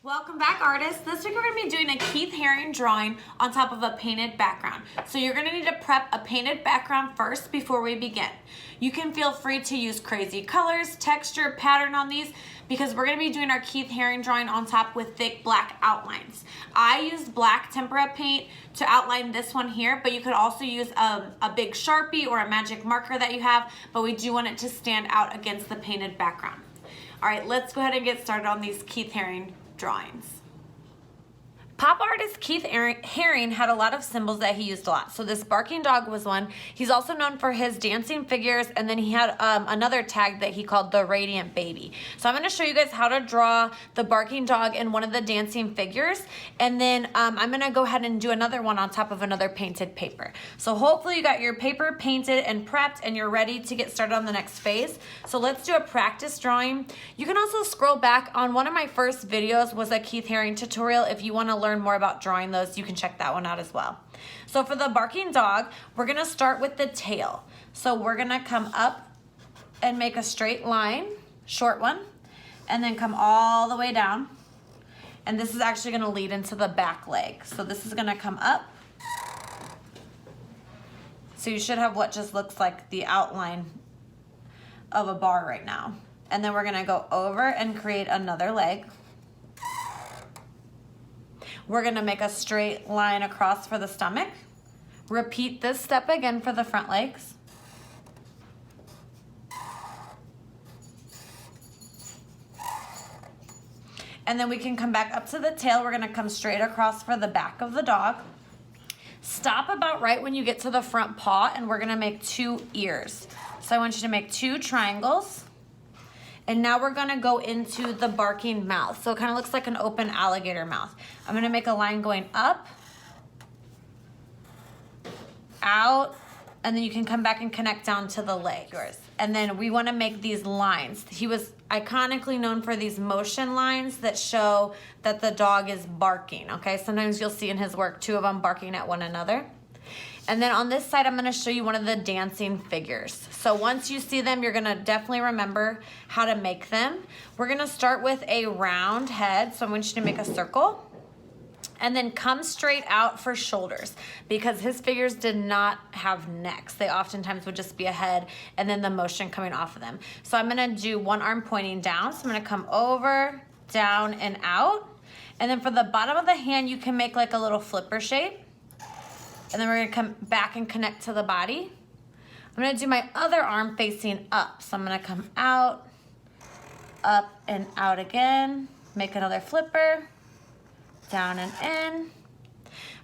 Welcome back, artists. This week we're going to be doing a Keith Haring drawing on top of a painted background. So you're going to need to prep a painted background first before we begin. You can feel free to use crazy colors, texture, pattern on these because we're going to be doing our Keith Haring drawing on top with thick black outlines. I used black tempera paint to outline this one here, but you could also use a big Sharpie or a magic marker that you have, but we do want it to stand out against the painted background. All right, let's go ahead and get started on these Keith Haring drawings. Pop artist Keith Haring had a lot of symbols that he used a lot. So this barking dog was one. He's also known for his dancing figures, and then he had another tag that he called the Radiant Baby. So I'm going to show you guys how to draw the barking dog in one of the dancing figures, and then I'm going to go ahead and do another one on top of another painted paper. So hopefully you got your paper painted and prepped and you're ready to get started on the next phase. So let's do a practice drawing. You can also scroll back. On one of my first videos was a Keith Haring tutorial. If you want to learn more about drawing those, you can check that one out as well. So for the barking dog, we're gonna start with the tail. So we're gonna come up and make a straight line, short one, and then come all the way down. And this is actually gonna lead into the back leg. So this is gonna come up. So you should have what just looks like the outline of a bar right now. And then we're gonna go over and create another leg. We're gonna make a straight line across for the stomach. Repeat this step again for the front legs. And then we can come back up to the tail. We're gonna come straight across for the back of the dog. Stop about right when you get to the front paw, and we're gonna make 2 ears. So I want you to make 2 triangles. And now we're gonna go into the barking mouth. So it kind of looks like an open alligator mouth. I'm gonna make a line going up, out, and then you can come back and connect down to the leg. And then we wanna make these lines. He was iconically known for these motion lines that show that the dog is barking, okay? Sometimes you'll see in his work 2 of them barking at one another. And then on this side, I'm gonna show you one of the dancing figures. So once you see them, you're gonna definitely remember how to make them. We're gonna start with a round head. So I want you to make a circle and then come straight out for shoulders because his figures did not have necks. They oftentimes would just be a head and then the motion coming off of them. So I'm gonna do one arm pointing down. So I'm gonna come over, down, and out. And then for the bottom of the hand, you can make like a little flipper shape. And then we're gonna come back and connect to the body. I'm gonna do my other arm facing up. So I'm gonna come out, up and out again. Make another flipper, down and in.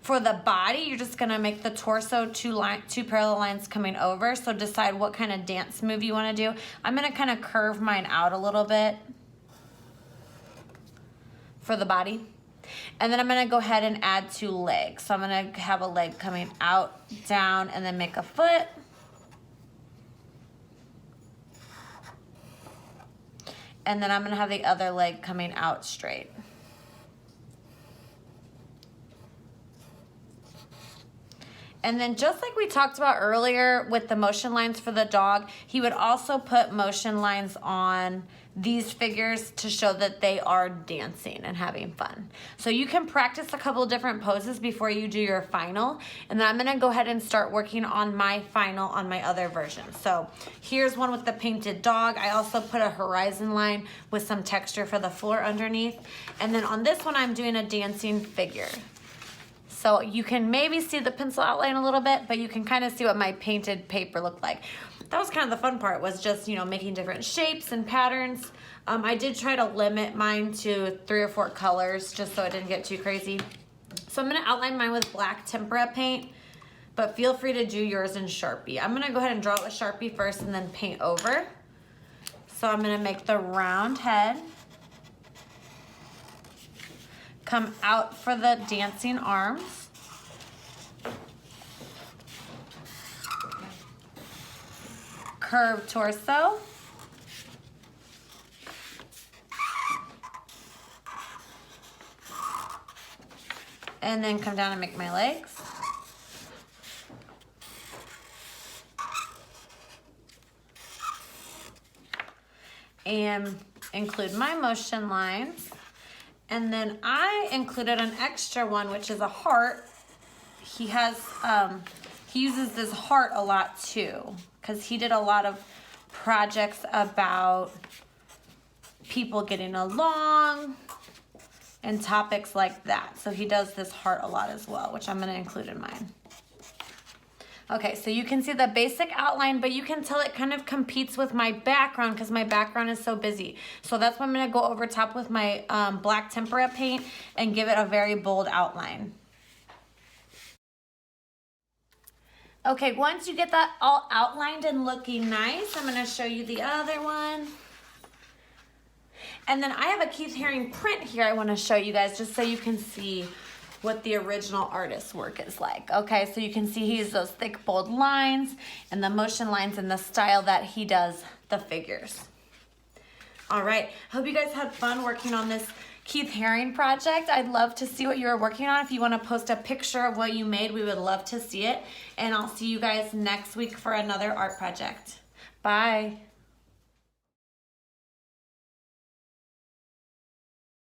For the body, you're just gonna make the torso 2 parallel lines coming over. So decide what kind of dance move you wanna do. I'm gonna kind of curve mine out a little bit for the body. And then I'm gonna go ahead and add 2 legs. So I'm gonna have a leg coming out, down, and then make a foot. And then I'm gonna have the other leg coming out straight. And then just like we talked about earlier with the motion lines for the dog, he would also put motion lines on these figures to show that they are dancing and having fun. So you can practice a couple of different poses before you do your final. And then I'm gonna go ahead and start working on my final on my other version. So here's one with the painted dog. I also put a horizon line with some texture for the floor underneath. And then on this one, I'm doing a dancing figure. So you can maybe see the pencil outline a little bit, but you can kind of see what my painted paper looked like. That was kind of the fun part, was just, you know, making different shapes and patterns. I did try to limit mine to 3 or 4 colors just so it didn't get too crazy. So I'm gonna outline mine with black tempera paint, but feel free to do yours in Sharpie. I'm gonna go ahead and draw it with Sharpie first and then paint over. So I'm gonna make the round head. Come out for the dancing arms. Curved torso. And then come down and make my legs. And include my motion lines. And then I included an extra one, which is a heart. He has, he uses this heart a lot too, because he did a lot of projects about people getting along and topics like that. So he does this heart a lot as well, which I'm gonna include in mine. Okay, so you can see the basic outline, but you can tell it kind of competes with my background because my background is so busy. So that's why I'm gonna go over top with my black tempera paint and give it a very bold outline. Okay, once you get that all outlined and looking nice, I'm gonna show you the other one. And then I have a Keith Haring print here I wanna show you guys just so you can see what the original artist's work is like. Okay, so you can see he uses those thick, bold lines and the motion lines and the style that he does the figures. All right, hope you guys had fun working on this Keith Haring project. I'd love to see what you were working on. If you wanna post a picture of what you made, we would love to see it. And I'll see you guys next week for another art project. Bye.